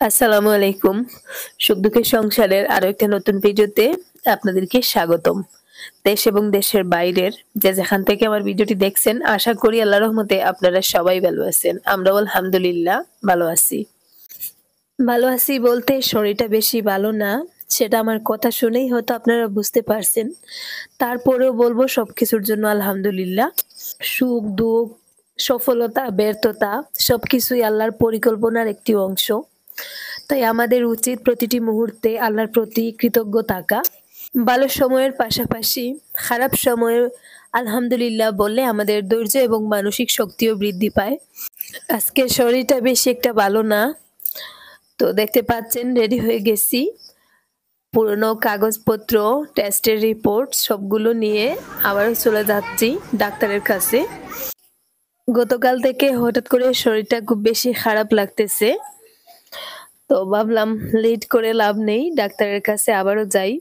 আসসালামু আলাইকুম। সুখ দুঃখের সংসারের আরো একটা নতুন ভিডিওতে আপনাদেরকে স্বাগতম। দেশ এবং দেশের বাইরের যে যেখান থেকে আমার ভিডিওটি দেখছেন আশা করি আল্লাহর রহমতে আপনারা সবাই ভালো আছেন। আমরাও আলহামদুলিল্লাহ ভালো আছি। ভালো আছি বলতে শরীরটা বেশি ভালো না। সেটা আমার কথা শুনেই হয়তো আপনারা বুঝতে পারছেন। তারপরেও বলব সবকিছুর জন্য আলহামদুলিল্লাহ। সুখ, দুঃখ, সফলতা, ব্যর্থতা সবকিছুই আল্লাহর পরিকল্পনার একটি অংশ। তাই আমাদের উচিত প্রতিটি মুহূর্তে আল্লাহর প্রতি কৃতজ্ঞ থাকা। ভালো সময়ের পাশাপাশি খারাপ সময়ে আলহামদুলিল্লাহ বললে আমাদের ধৈর্য এবং মানসিক শক্তিও বৃদ্ধি পায়। আজকে শরীরটা বেশি একটা ভালো না। তো দেখতে পাচ্ছেন রেডি হয়ে গেছি। পুরনো কাগজপত্র, টেস্টের রিপোর্ট সবগুলো নিয়ে আবারও চলে যাচ্ছি ডাক্তারের কাছে। গতকাল থেকে হঠাৎ করে শরীরটা খুব বেশি খারাপ লাগতেছে। তো ভাবলাম লেট করে লাভ নেই, ডাক্তারের কাছে আবারও যাই।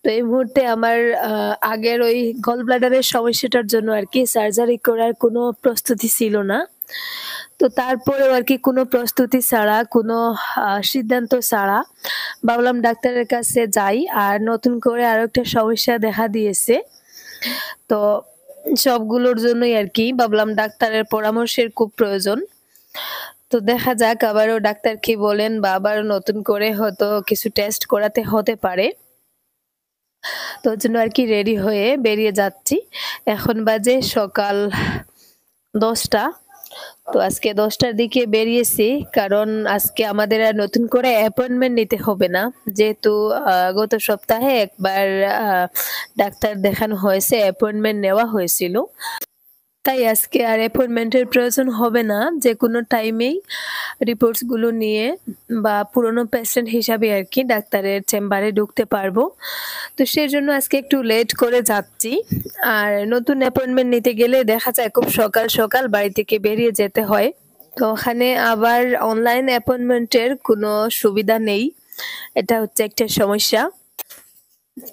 তো এই মুহূর্তে আমার আগের ওই গল ব্লাডারের সমস্যাটার জন্য আরকি সার্জারি করার কোনো প্রস্তুতি ছিল না। তো তারপরেও আরকি কোনো প্রস্তুতি ছাড়া, কোনো সিদ্ধান্ত ছাড়া ভাবলাম ডাক্তারের কাছে যাই। আর নতুন করে আরো একটা সমস্যা দেখা দিয়েছে। তো সবগুলোর জন্যই আরকি ভাবলাম ডাক্তারের পরামর্শের খুব প্রয়োজন। তো দেখা যাক আবারও ডাক্তার কি বলেন বা আবারও নতুন করে হয়তো কিছু টেস্ট করাতে হতে পারে। তো ওর জন্য আরকি রেডি হয়ে বেরিয়ে যাচ্ছি। এখন বাজে সকাল ১০টা। তো আজকে ১০টার দিকে বেরিয়েছি। কারণ আজকে আমাদের আর নতুন করে অ্যাপয়েন্টমেন্ট নিতে হবে না। যেহেতু গত সপ্তাহে একবার আ ডাক্তার দেখানো হয়েছে, অ্যাপয়েন্টমেন্ট নেওয়া হয়েছিল। তাই আজকে আর অ্যাপয়েন্টমেন্টের প্রয়োজন হবে না। যেকোনো টাইমেই রিপোর্টস গুলো নিয়ে বা পুরনো পেশেন্ট হিসাবে আরকি ডাক্তারের চেম্বারে ঢুকতে পারবো। তো সেজন্য আজকে একটু লেট করে যাচ্ছি। আর নতুন অ্যাপয়েন্টমেন্ট নিতে গেলে দেখা যায় খুব সকাল, সকাল বাড়ি থেকে বেরিয়ে যেতে হয়। তো ওখানে আবার অনলাইন অ্যাপয়েন্টমেন্টের কোনো সুবিধা নেই। এটা হচ্ছে একটা সমস্যা।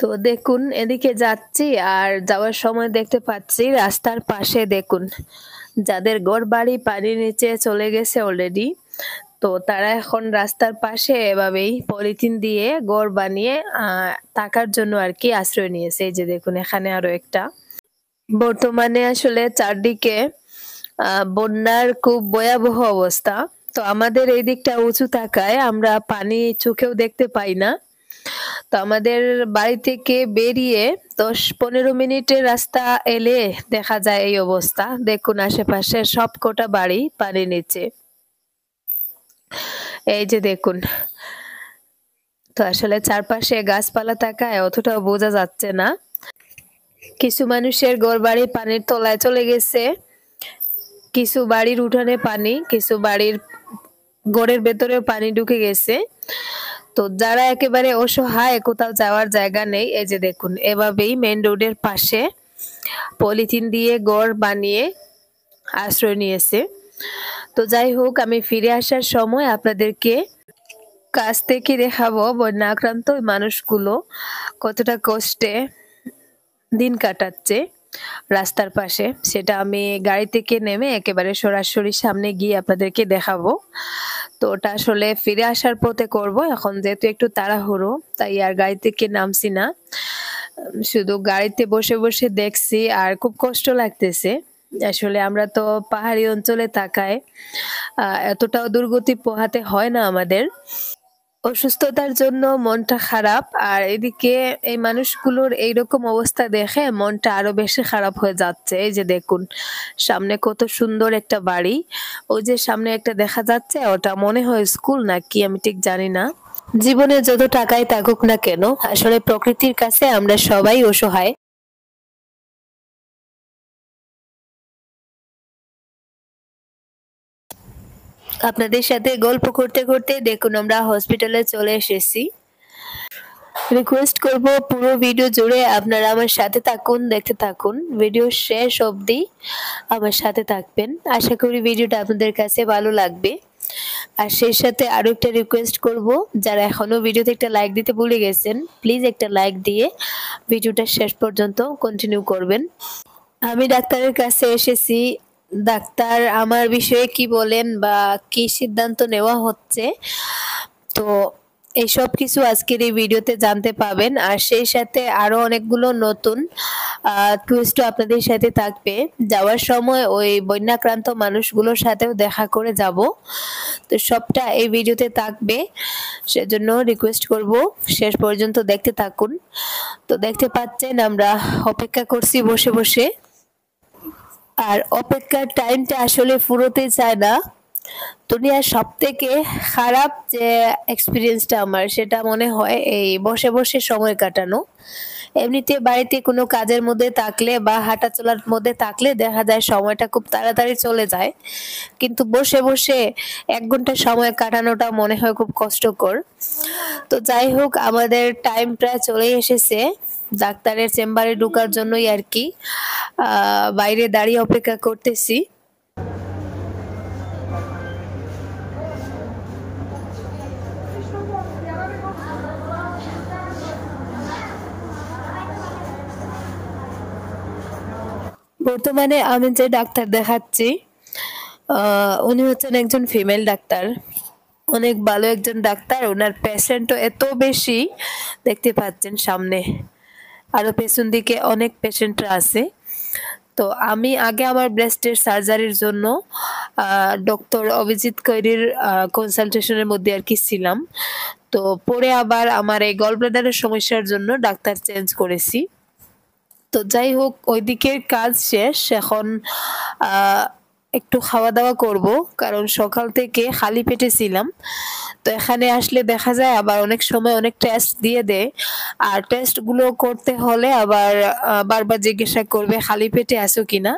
তো দেখুন এদিকে যাচ্ছি আর যাওয়ার সময় দেখতে পাচ্ছি রাস্তার পাশে দেখুন যাদের ঘরবাড়ি পানির নিচে চলে গেছে অলরেডি, তো তারা এখন রাস্তার পাশে এভাবেই পলিথিন দিয়ে ঘর বানিয়ে থাকার জন্য আরকি আশ্রয় নিয়েছে। এই যে দেখুন এখানে আরো একটা। বর্তমানে আসলে চারদিকে বন্যার খুব ভয়াবহ অবস্থা। তো আমাদের এই দিকটা উঁচু থাকায় আমরা পানি চোখেও দেখতে পাই না। তো আমাদের বাড়ি থেকে বেরিয়ে ১০-১৫ মিনিটের রাস্তা এলে দেখা যায় এই অবস্থা। দেখুন আশেপাশে সবকটা বাড়ি পানির নিচে। এই যে দেখুন। তো আসলে চারপাশে গাছপালা থাকায় অতটাও বোঝা যাচ্ছে না। কিছু মানুষের ঘরবাড়ি পানির তলায় চলে গেছে। কিছু বাড়ির উঠানে পানি, কিছু বাড়ির ঘরের ভেতরেও পানি ঢুকে গেছে। তো যারা একেবারে অসহায়, কোথাও যাওয়ার জায়গা নেই, এই যে দেখুন এভাবেই মেইন রোডের পাশে পলিথিন দিয়ে ঘর বানিয়ে আশ্রয় নিয়েছে। তো যাই হোক আমি ফিরে আসার সময় আপনাদেরকে কাছ থেকে দেখাবো বন্যা আক্রান্ত ওই মানুষগুলো কতটা কষ্টে দিন কাটাচ্ছে রাস্তার পাশে। সেটা আমি গাড়ি থেকে নেমে একেবারে সরাসরি সামনে গিয়ে আপনাদেরকে দেখাবো। তো ওটা আসলে ফিরে আসার পথে করব। এখন যেহেতু একটু তাড়াহুড়ো তাই আর গাড়ি থেকে নামছি না। শুধু গাড়িতে বসে, বসে দেখছি আর খুব কষ্ট লাগতেছে। আসলে আমরা তো পাহাড়ি অঞ্চলে থাকায় এতটাও দুর্গতি পোহাতে হয় না আমাদের। অসুস্থতার জন্য মনটা খারাপ আর এদিকে এই মানুষগুলোর এইরকম অবস্থা দেখে মনটা আরো বেশি খারাপ হয়ে যাচ্ছে। এই যে দেখুন সামনে কত সুন্দর একটা বাড়ি, ওই যে সামনে একটা দেখা যাচ্ছে ওটা মনে হয় স্কুল নাকি আমি ঠিক জানি না। জীবনে যত টাকাই থাকুক না কেন আসলে প্রকৃতির কাছে আমরা সবাই অসহায়। আপনাদের সাথে গল্প করতে করতে দেখুন আমরা হসপিটালে চলে এসেছি। রিকোয়েস্ট করব পুরো ভিডিও জুড়ে আপনারা আমার সাথে থাকুন, দেখতে থাকুন, ভিডিও শেষ অবধি আমার সাথে থাকবেন। আশা করি ভিডিওটা আপনাদের কাছে ভালো লাগবে। আর সেই সাথে আরো একটা রিকোয়েস্ট করব, যারা এখনো ভিডিওতে একটা লাইক দিতে ভুলে গেছেন প্লিজ একটা লাইক দিয়ে ভিডিওটা শেষ পর্যন্ত কন্টিনিউ করবেন। আমি ডাক্তারের কাছে এসেছি। ডাক্তার আমার বিষয়ে কি বলেন বা কি সিদ্ধান্ত নেওয়া হচ্ছে তো এইসব কিছু আজকের এই ভিডিওতে জানতে পাবেন, আর সেই সাথে আরো অনেকগুলো নতুন টুইস্টও আপনাদের সাথে থাকবে। যাওয়ার সময় ওই বন্যাক্রান্ত মানুষগুলোর সাথেও দেখা করে যাব, তো সবটা এই ভিডিওতে থাকবে। সেজন্য রিকোয়েস্ট করব শেষ পর্যন্ত দেখতে থাকুন। তো দেখতে পাচ্ছেন আমরা অপেক্ষা করছি বসে বসে, আর অপেক্ষার টাইমটা আসলে ফুরোতে চায় না। দুনিয়ার সব থেকে খারাপ যে এক্সপিরিয়েন্সটা আমার, সেটা মনে হয় এই বসে বসে সময় কাটানো। এমনিতে বাড়িতে কোনো কাজের মধ্যে থাকলে বা হাঁটা চলার মধ্যে থাকলে দেখা যায় সময়টা খুব তাড়াতাড়ি চলে যায়, কিন্তু বসে বসে 1 ঘন্টা সময় কাটানোটা মনে হয় খুব কষ্টকর। তো যাই হোক, আমাদের টাইম প্রায় চলে এসেছে ডাক্তারের চেম্বারে ঢোকার জন্যই আর কি। বাইরে দাঁড়িয়ে অপেক্ষা করতেছি। বর্তমানে আমি যে ডাক্তার দেখাচ্ছি উনি হচ্ছেন একজন ফিমেল ডাক্তার, অনেক ভালো একজন ডাক্তার। ওনার পেশেন্টও এত বেশি, দেখতে পাচ্ছেন সামনে আরো পেছন দিকে অনেক পেশেন্টরা আছে। তো আমি আগে আমার ব্রেস্টের সার্জারির জন্য ডক্টর অভিজিৎ কৈরির কনসালটেশনের মধ্যে আর কি ছিলাম। তো পরে আবার আমার এই গলব্লাডারের সমস্যার জন্য ডাক্তার চেঞ্জ করেছি। তো যাই হোক, ওই দিকের কাজ শেষ, এখন একটু খাওয়া দাওয়া করব, কারণ সকাল থেকে খালি পেটে ছিলাম। তো এখানে আসলে দেখা যায় আবার অনেক সময় অনেক টেস্ট দিয়ে দেয়, আর টেস্টগুলো করতে হলে আবার বারবার জিজ্ঞাসা করবে খালি পেটে আছো কিনা।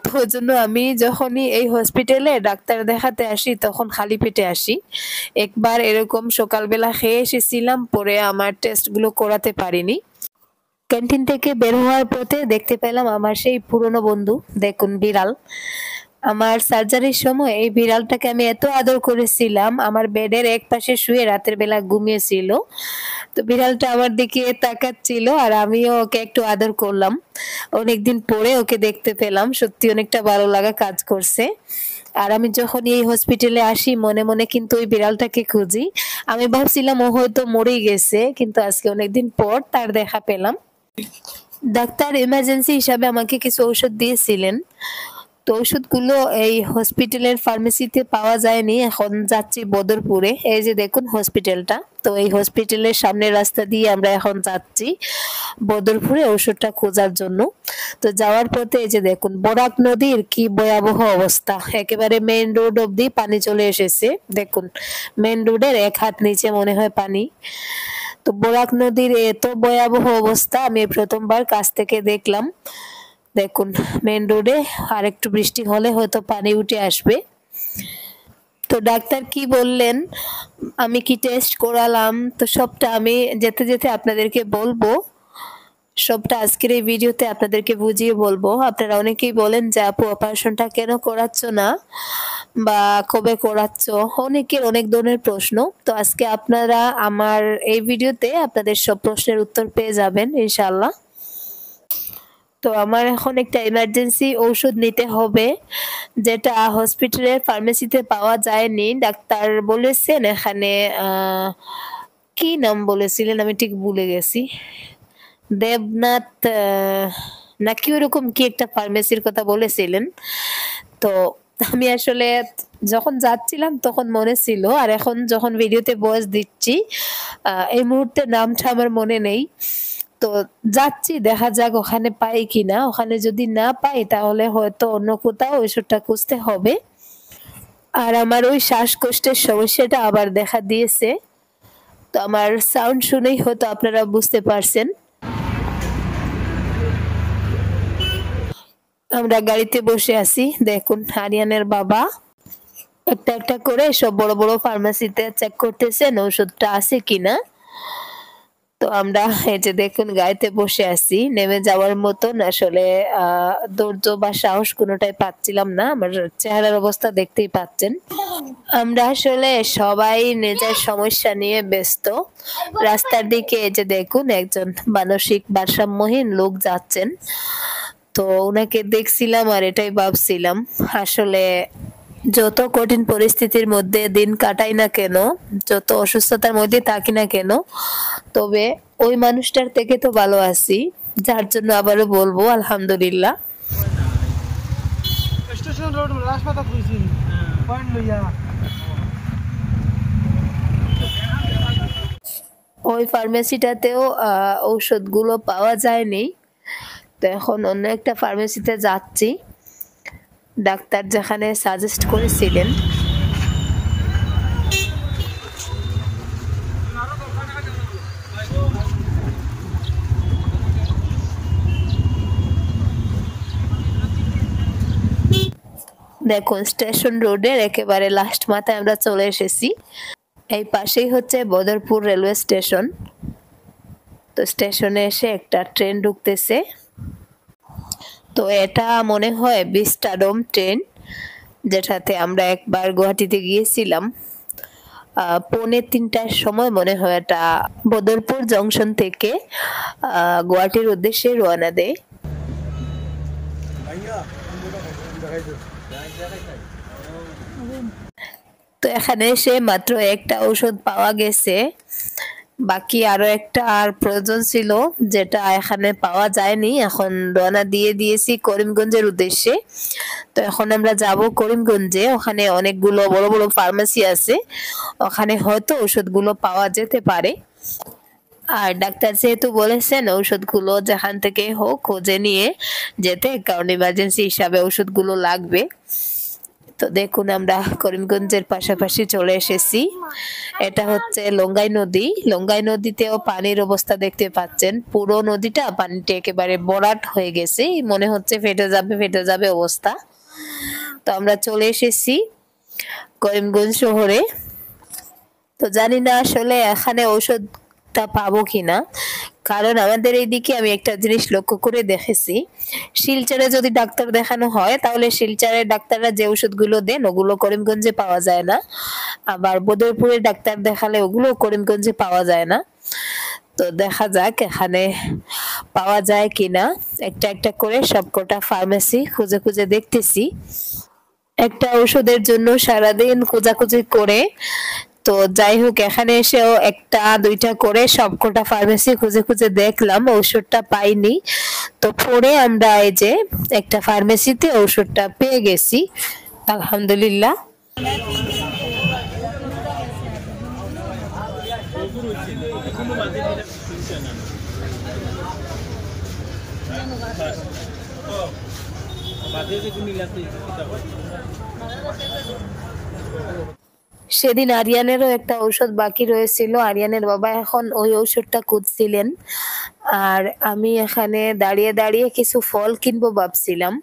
তো ওই জন্য আমি যখনই এই হসপিটালে ডাক্তার দেখাতে আসি তখন খালি পেটে আসি। একবার এরকম সকালবেলা খেয়ে এসেছিলাম, পরে আমার টেস্টগুলো করাতে পারিনি। ক্যান্টিন থেকে বের হওয়ার পথে দেখতে পেলাম আমার সেই পুরনো বন্ধু, দেখুন বিড়াল। আমার সার্জারির সময় এই বিড়ালটাকে আমি এত আদর করেছিলাম, আমার বেডের এক পাশে শুয়ে রাতের বেলা ঘুমিয়েছিল। তো বিড়ালটা আমার দিকে তাকাচ্ছিল আর আমিও ওকে একটু আদর করলাম। অনেকদিন পরে ওকে দেখতে পেলাম, সত্যি অনেকটা ভালো লাগা কাজ করছে। আর আমি যখন এই হসপিটালে আসি মনে মনে কিন্তু ওই বিড়ালটাকে খুঁজি। আমি ভাবছিলাম ও হয়তো মরেই গেছে, কিন্তু আজকে অনেকদিন পর তার দেখা পেলাম। ডাক্তার ইমার্জেন্সি হিসাবে আমাকে কিছু ঔষধ দিয়েছিলেন, তো ওষুধগুলো এই হসপিটালের ফার্মেসিতে পাওয়া যায়নি। এখন যাচ্ছি বদরপুরে, এই যে দেখুন হসপিটালটা, তো এই হসপিটালের সামনের রাস্তা দিয়ে আমরা এখন যাচ্ছি বদরপুরে ওষুধটা খোঁজার জন্য। তো যাওয়ার পথে এই যে দেখুন বরাক নদীর কি ভয়াবহ অবস্থা, একেবারে মেইন রোড অব্দি পানি চলে এসেছে। দেখুন মেইন রোডের 1 হাত নিচে মনে হয় পানি। তো বরাক নদীর এত ভয়াবহ অবস্থা আমি প্রথমবার কাছ থেকে দেখলাম। দেখুন মেইন রোডে আর একটু বৃষ্টি হলে হয়তো পানি উঠে আসবে। তো ডাক্তার কি বললেন, আমি কি টেস্ট করালাম, তো সবটা আমি যেতে যেতে আপনাদেরকে বলবো। সবটা আজকের এই ভিডিওতে আপনাদেরকে বুঝিয়ে বলবো। আপনারা অনেকেই বলেন যে আপু অপারেশনটা কেন করাচ্ছ না বা কবে করাচ্ছ, অনেকের অনেক ধরনের প্রশ্ন। তো আজকে আপনারা আমার এই ভিডিওতে আপনাদের সব প্রশ্নের উত্তর পেয়ে যাবেন ইনশাআল্লাহ। তো আমার এখন একটা ইমার্জেন্সি ঔষধ নিতে হবে, যেটা হসপিটালের ফার্মেসিতে পাওয়া যায়নি। ডাক্তার বলেছেন এখানে কি নাম বলেছিলেন আমি ঠিক ভুলে গেছি, দেবনাথ নাকি ওরকম কি একটা ফার্মেসির কথা বলেছিলেন। তো আমি আসলে যখন যাচ্ছিলাম তখন মনে ছিল, আর এখন যখন ভিডিওতে ভয়েস দিচ্ছি এই মুহূর্তে নামটা আমার মনে নেই। তো যাচ্ছি, দেখা যাক ওখানে পাই কিনা। ওখানে যদি না পাই তাহলে হয়তো অন্য কোথাও ওষুধটা খুঁজতে হবে। আর আমার ওই শ্বাসকষ্টের সমস্যাটা আবার দেখা দিয়েছে, তো আমার সাউন্ড শুনেই হয়তো আপনারা বুঝতে পারছেন। আমরা গাড়িতে বসে আছি, দেখুন আরিয়ানের বাবা একটা একটা করে সব বড় বড় ফার্মেসিতে চেক করতেছেন ওষুধটা আছে কিনা। তো আমরা এই যে দেখুন গাড়িতে বসে আছি, নেমে যাওয়ার মতন আসলে ধৈর্য বা সাহস কোনোটাই পাচ্ছিলাম না। আমার চেহারার অবস্থা দেখতেই পাচ্ছেন। আমরা আসলে সবাই নিজের সমস্যা নিয়ে ব্যস্ত। রাস্তার দিকে এই যে দেখুন একজন মানসিক ভারসাম্যহীন লোক যাচ্ছেন। তো ওনাকে দেখছিলাম আর এটাই ভাবছিলাম, আসলে যত কঠিন পরিস্থিতির মধ্যে দিন কাটাই না কেন, যত অসুস্থতার মধ্যে থাকি না কেন, তবে ওই মানুষটার থেকে তো ভালো আছি, যার জন্য আবারও বলবো আলহামদুলিল্লাহ। স্টেশন রোড রাজপথ কইছি পয়েন্ট লইয়া ওই ফার্মেসিটাতেও ঔষধগুলো পাওয়া যায়নি, তো এখন অন্য একটা ফার্মেসিতে যাচ্ছি, ডাক্তার যেখানে সাজেস্ট করেছিলেন। দেখুন স্টেশন রোডের একেবারে লাস্ট মাথায় আমরা চলে এসেছি। এই পাশেই হচ্ছে বদরপুর রেলওয়ে স্টেশন। তো স্টেশনে এসে একটা ট্রেন ঢুকতেছে, তো এটা মনে হয় বিস্টাডোম ট্রেন, যেটাতে আমরা একবার গুয়াহাটিতে গিয়েছিলাম। 2:45টার সময় মনে হয় এটা বদরপুর জংশন থেকে গুয়াহাটির উদ্দেশ্যে রওনা দেয়। তো এখানে এসে মাত্র একটা ঔষধ পাওয়া গেছে, বাকি আরো একটা আর প্রয়োজন ছিল যেটা এখানে পাওয়া যায়নি। এখন রওনা দিয়ে দিয়েছি করিমগঞ্জের উদ্দেশ্যে। তো এখন আমরা যাব করিমগঞ্জে, ওখানে অনেকগুলো বড় বড় ফার্মেসি আছে, ওখানে হয়তো ওষুধগুলো পাওয়া যেতে পারে। আর ডাক্তার যেহেতু বলেছেন ওষুধগুলো যেখান থেকে হোক খুঁজে নিয়ে যেতে, কারণ ইমার্জেন্সি হিসাবে ওষুধগুলো লাগবে। তো দেখুন আমরা করিমগঞ্জের পাশাপাশি চলে এসেছি। এটা হচ্ছে লঙ্গাই নদী। লঙ্গাই নদীতেও পানির অবস্থা দেখতে পাচ্ছেন, পুরো নদীটা পানিতে একেবারে ভরাট হয়ে গেছে, মনে হচ্ছে ফেটে যাবে অবস্থা। তো আমরা চলে এসেছি করিমগঞ্জ শহরে। তো জানি না আসলে এখানে ঔষধটা পাবো কিনা, কারণ আমাদের এইদিকে আমি একটা জিনিস লক্ষ্য করে দেখেছি, শিলচরে যদি ডাক্তার দেখানো হয় তাহলে শিলচরের ডাক্তাররা যে ওষুধগুলো দেন ওগুলো করিমগঞ্জে পাওয়া যায় না, আবার বদরপুরের ডাক্তার দেখালে ওগুলো করিমগঞ্জে পাওয়া যায় না। তো দেখা যাক এখানে পাওয়া যায় কিনা। একটা একটা করে সবকটা ফার্মেসি খুঁজে খুঁজে দেখতেছি, একটা ওষুধের জন্য সারাদিন খোঁজাখুঁজি করে। তো যাই হোক এখানে এসেও একটা দুইটা করে সবকটা ফার্মেসি খুঁজে খুঁজে দেখলাম, ওষুধটা পাইনি। তো পরে আমরা এই যে একটা ফার্মেসিতে ওষুধটা পেয়ে গেছি আলহামদুলিল্লাহ। সেদিন আরিয়ানেরও একটা ঔষধ বাকি রয়েছিল, আরিয়ানের বাবা এখন ওই ঔষধটা খুঁজছিলেন, আর আমি এখানে দাঁড়িয়ে দাঁড়িয়ে কিছু ফল কিনবো ভাবছিলাম।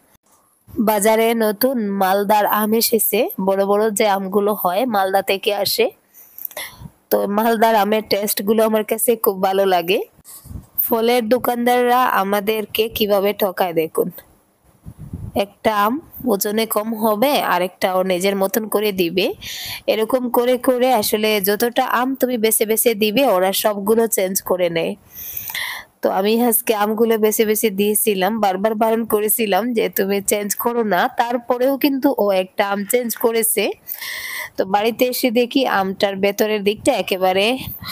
বাজারে নতুন মালদার আম এসেছে, বড় বড় যে আমগুলো হয় মালদা থেকে আসে। তো মালদার আমের টেস্ট গুলো আমার কাছে খুব ভালো লাগে। ফলের দোকানদাররা আমাদেরকে কিভাবে ঠকায় দেখুন, একটা আম ওজনে কম হবে আরেকটা ও নিজের মতন করে দিবে, এরকম করে করে আসলে যতটা আম তুমি বেছে বেছে দিবে ওরা সবগুলো চেঞ্জ করে নেয়। তো আমি আজকে আমগুলো বেছে বেছে দিয়েছিলাম, বারবার বারণ করেছিলাম যে তুমি চেঞ্জ করো না, তারপরেও কিন্তু ও একটা আম চেঞ্জ করেছে। তো বাড়িতে এসে দেখি আমটার ভেতরের দিকটা একেবারে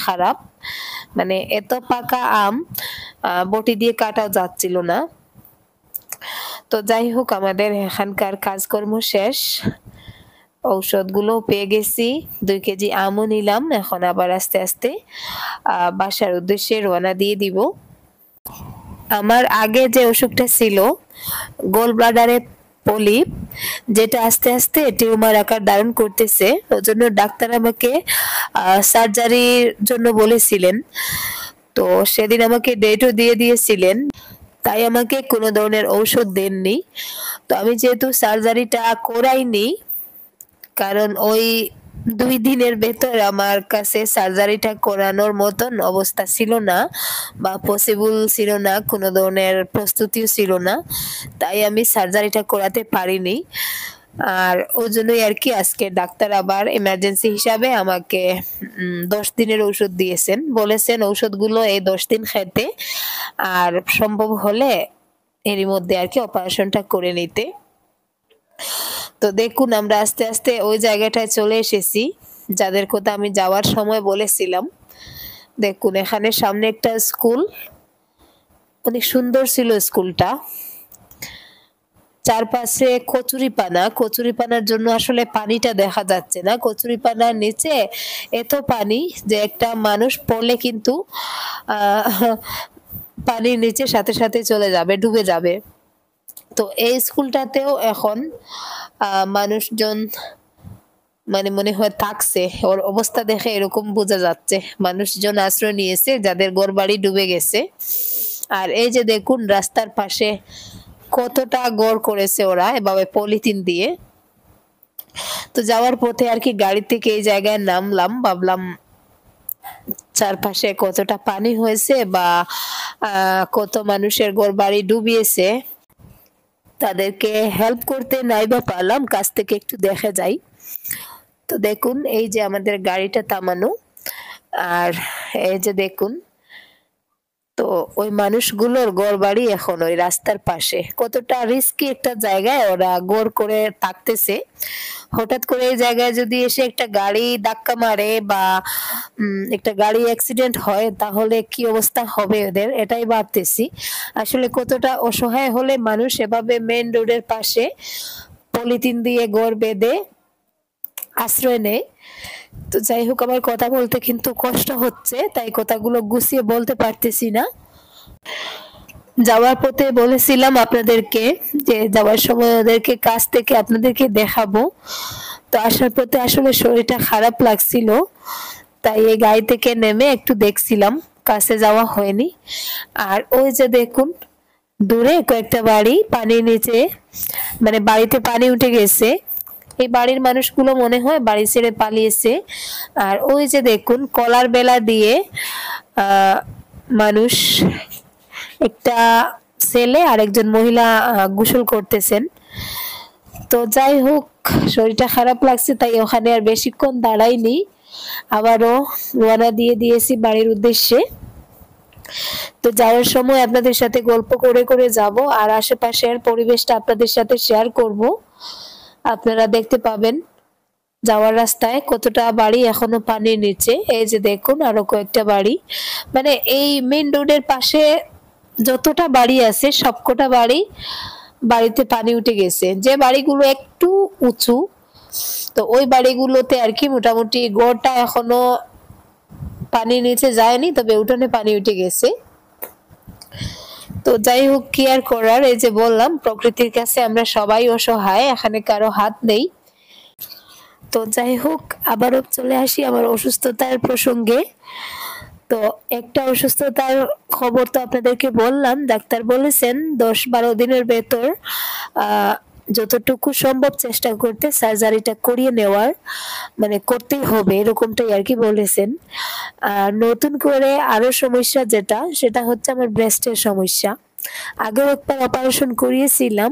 খারাপ, মানে এত পাকা আম বটি দিয়ে কাটাও যাচ্ছিল না। তো যাই হোক আমাদের এখানকার কাজকর্ম শেষ, ঔষধগুলো পেয়ে গেছি, 2 কেজি আমও নিলাম। এখন আবার আস্তে আস্তে বাসার উদ্দেশ্যে রওনা দিয়ে দিব। আমার আগে যে অসুখটা ছিল গোল ব্লাডারে পলিপ, যেটা আস্তে আস্তে টিউমার আকার ধারণ করতেছে, ওজন্য ডাক্তার আমাকে সার্জারির জন্য বলেছিলেন। তো সেদিন আমাকে ডেটও দিয়ে দিয়েছিলেন, তাই আমাকে কোনো ধরনের ঔষধ দেননি। তো আমি যেহেতু সার্জারিটা করাইনি, কারণ ওই 2 দিনের ভেতর আমার কাছে সার্জারিটা করানোর মতন অবস্থা ছিল না বা পসিবল ছিল না, কোনো ধরনের প্রস্তুতিও ছিল না, তাই আমি সার্জারিটা করাতে পারিনি। আর ওই জন্যই আর কি আজকে ডাক্তার আবার এমার্জেন্সি হিসাবে আমাকে 10 দিনের ঔষধ দিয়েছেন, বলেছেন ঔষধগুলো এই 10 দিন খেতে, আর সম্ভব হলে এরই মধ্যে আর কি অপারেশনটা করে নিতে। তো তো দেখুন আমরা আস্তে আস্তে ওই জায়গাটায় চলে এসেছি যাদের কথা আমি যাওয়ার সময় বলেছিলাম। দেখুন এখানে সামনে একটা স্কুল, অনেক সুন্দর ছিল স্কুলটা। চারপাশে কচুরিপানা, কচুরিপানার জন্য আসলে পানিটা দেখা যাচ্ছে না। কচুরিপানার নিচে এত পানি যে একটা মানুষ পড়লে কিন্তু পানির নিচে সাথে সাথে চলে যাবে, ডুবে যাবে। তো এই স্কুলটাতেও এখন মানুষজন মানে মনে হয় থাকছে, ওর অবস্থা দেখে এরকম বোঝা যাচ্ছে মানুষজন আশ্রয় নিয়েছে যাদের ঘরবাড়ি ডুবে গেছে। আর এই যে দেখুন রাস্তার পাশে কতটা ঘর করেছে ওরা এভাবে পলিথিন দিয়ে। তো যাওয়ার পথে আর কি গাড়ি থেকে এই জায়গায় নামলাম, ভাবলাম চারপাশে কতটা পানি হয়েছে বা কত মানুষের ঘরবাড়ি ডুবিয়েছে, তাদেরকে হেল্প করতে নাই বা পারলাম, কাছ থেকে একটু দেখে যাই। তো দেখুন এই যে আমাদের গাড়িটা থামানো, আর এই যে দেখুন তো ওই মানুষগুলোর ঘরবাড়ি এখন ওই রাস্তার পাশে। কতটা রিস্কি একটা জায়গায় ওরা ঘর করে থাকতেছে। হঠাৎ করে এই জায়গায় যদি এসে একটা গাড়ি ধাক্কা মারে বা একটা গাড়ি অ্যাক্সিডেন্ট হয় তাহলে কি অবস্থা হবে ওদের, এটাই ভাবতেছি। আসলে কতটা অসহায় হলে মানুষ এভাবে মেইন রোডের পাশে পলিথিন দিয়ে ঘর বেঁধে আশ্রয় নেয়। তো যাই হোক, আমার কথা বলতে কিন্তু কষ্ট হচ্ছে, তাই কথাগুলো গুছিয়ে বলতে পারতেছি না। যাওয়ার পথে বলেছিলাম আপনাদেরকে যে যাওয়ার সময় ওদেরকে কাছ থেকে আপনাদেরকে দেখাবো। তো আসার পথে আসলে শরীরটা খারাপ লাগছিল, তাই এই গাড়ি থেকে নেমে একটু দেখছিলাম, কাছে যাওয়া হয়নি। আর ওই যে দেখুন দূরে কয়েকটা বাড়ি পানির নিচে, মানে বাড়িতে পানি উঠে গেছে। এই বাড়ির মানুষগুলো মনে হয় বাড়ি ছেড়ে পালিয়েছে। আর ওই যে দেখুন কলার বেলা দিয়ে মানুষ, একটা ছেলে আর একজন মহিলা গোসল করতেছেন। তো যাই হোক, শরীরটা খারাপ লাগছে তাই ওখানে আর বেশিক্ষণ দাঁড়াইনি, আবারও রওনা দিয়ে দিয়েছি বাড়ির উদ্দেশ্যে। তো যাওয়ার সময় আপনাদের সাথে গল্প করে করে যাব, আর আশেপাশের পরিবেশটা আপনাদের সাথে শেয়ার করব। আপনারা দেখতে পাবেন যাওয়ার রাস্তায় কতটা বাড়ি এখনো পানির নিচে। এই যে দেখুন আরো কয়েকটা বাড়ি, মানে এই মেইন রোডের পাশে যতটা বাড়ি আছে সবকটা বাড়িতে পানি উঠে গেছে। যে বাড়িগুলো একটু উঁচু, তো ওই বাড়িগুলোতে আর কি মোটামুটি গড়টা এখনো পানির নিচে যায়নি, তবে উঠোনে পানি উঠে গেছে। তো যাই হোক, কি আর করার, এই যে বললাম প্রকৃতির কাছে আমরা সবাই অসহায়, এখানে কারো হাত নেই। তো যাই হোক, আবারও চলে আসি আমার অসুস্থতার প্রসঙ্গে। তো একটা অসুস্থতার খবর তো আপনাদেরকে বললাম, ডাক্তার বলেছেন 10-12 দিনের ভেতর যতটুকু সম্ভব চেষ্টা করতে সার্জারিটা করিয়ে নেওয়ার, মানে করতেই হবে এরকমটাই আর কি বলেছেন। আর নতুন করে আরো সমস্যা যেটা, সেটা হচ্ছে আমার ব্রেস্টের সমস্যা। আগেও একবার অপারেশন করিয়েছিলাম,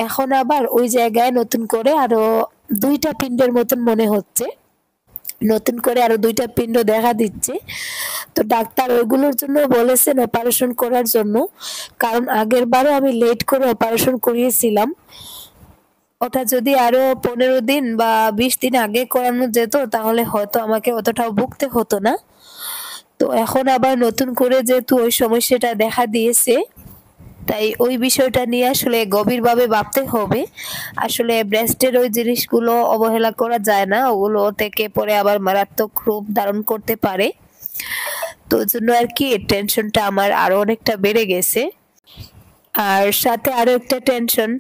এখন আবার ওই জায়গায় নতুন করে আরো 2টা পিণ্ডের মতন মনে হচ্ছে, নতুন করে আরো 2টা পিণ্ড দেখা দিচ্ছে। তো ডাক্তার ওইগুলোর জন্য বলেছেন অপারেশন করার জন্য, কারণ আগের বারও আমি লেট করে অপারেশন করিয়েছিলাম। ওটা যদি আরো 15 দিন বা 20 দিন আগে করানো যেত তাহলে হয়তো আমাকে অতটাও ভুগতে হতো না। তো এখন আবার নতুন করে যেহেতু ওই সমস্যাটা দেখা দিয়েছে, তাই ওই বিষয়টা নিয়ে আসলে গভীরভাবে ভাবতে হবে। আসলে ব্রেস্টের ওই জিনিসগুলো অবহেলা করা যায় না, ওগুলো থেকে পরে আবার মারাত্মক রূপ ধারণ করতে পারে। তো ওই জন্য আর কি টেনশনটা আমার আরো অনেকটা বেড়ে গেছে। আর সাথে আরো একটা টেনশন,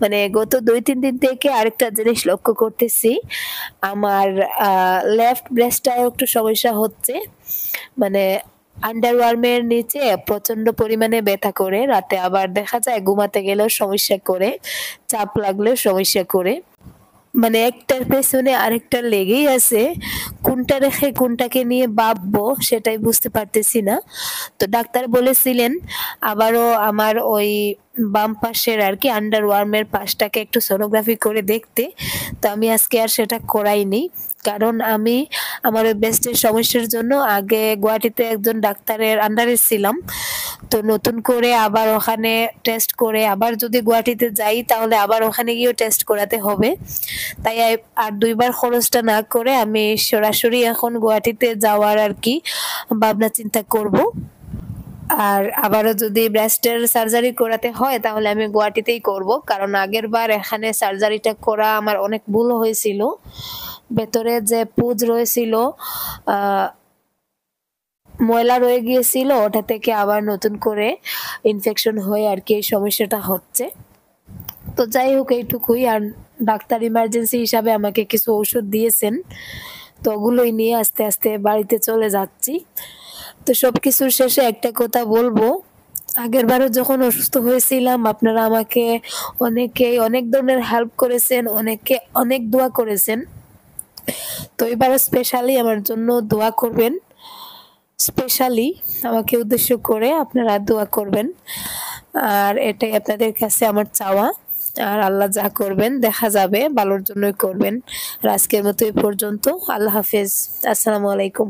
মানে গত 2-3 দিন থেকে আরেকটা জিনিস লক্ষ্য করতেছি, আমার লেফট ব্রেস্টটায় একটু সমস্যা হচ্ছে। মানে আন্ডারওয়ার্মের নিচে প্রচন্ড পরিমাণে ব্যথা করে, রাতে আবার দেখা যায় ঘুমাতে গেলেও সমস্যা করে, চাপ লাগলেও সমস্যা করে, মানে একটার পেছনে আরেকটা লেগেই আছে। কোনটা রেখে কোনটাকে নিয়ে ভাববো সেটাই বুঝতে পারতেছি না। তো ডাক্তার বলেছিলেন আবারও আমার ওই বাম পাশের আর কি আন্ডারওয়ার্মের পাশটাকে একটু সোনোগ্রাফি করে দেখতে। তো আমি আজকে আর সেটা করাইনি, কারণ আমি আমার ওই ব্রেস্টের সমস্যার জন্য আগে গুয়াহাটিতে একজন ডাক্তারের আন্ডারে ছিলাম। তো নতুন করে আবার ওখানে টেস্ট করে আবার যদি গুয়াহাটিতে যাই তাহলে আবার ওখানে গিয়েও টেস্ট করাতে হবে। তাই আর দুইবার খরচটা না করে আমি সরাসরি এখন গুয়াহাটিতে যাওয়ার আর কি ভাবনা চিন্তা করব। আর আবারও যদি ব্রেস্টের সার্জারি করাতে হয় তাহলে আমি গুয়াহাটিতেই করব, কারণ আগের বার এখানে সার্জারিটা করা আমার অনেক ভুল হয়েছিল। ভেতরে যে পুজ রয়েছিল ময়লা রয়ে গিয়েছিল, ওটা থেকে আবার নতুন করে ইনফেকশন হয়ে আর কি এই সমস্যাটা হচ্ছে। তো যাই হোক এইটুকুই। আর ডাক্তার ইমার্জেন্সি হিসাবে আমাকে কিছু ওষুধ দিয়েছেন, তো ওগুলোই নিয়ে আস্তে আস্তে বাড়িতে চলে যাচ্ছি। তো সবকিছুর শেষে একটা কথা বলবো, আগের বারও যখন অসুস্থ হয়েছিলাম আপনারা আমাকে অনেক ধরনের হেল্প করেছেন, অনেকে অনেক দোয়া করেছেন। তো এবারও স্পেশালি আমার জন্য দোয়া করবেন, স্পেশালি আমাকে উদ্দেশ্য করে আপনারা দোয়া করবেন। আর এটাই আপনাদের কাছে আমার চাওয়া। আর আল্লাহ যা করবেন দেখা যাবে, ভালোর জন্যই করবেন। আর আজকের মতো এই পর্যন্ত। আল্লাহ হাফেজ। আসসালামু আলাইকুম।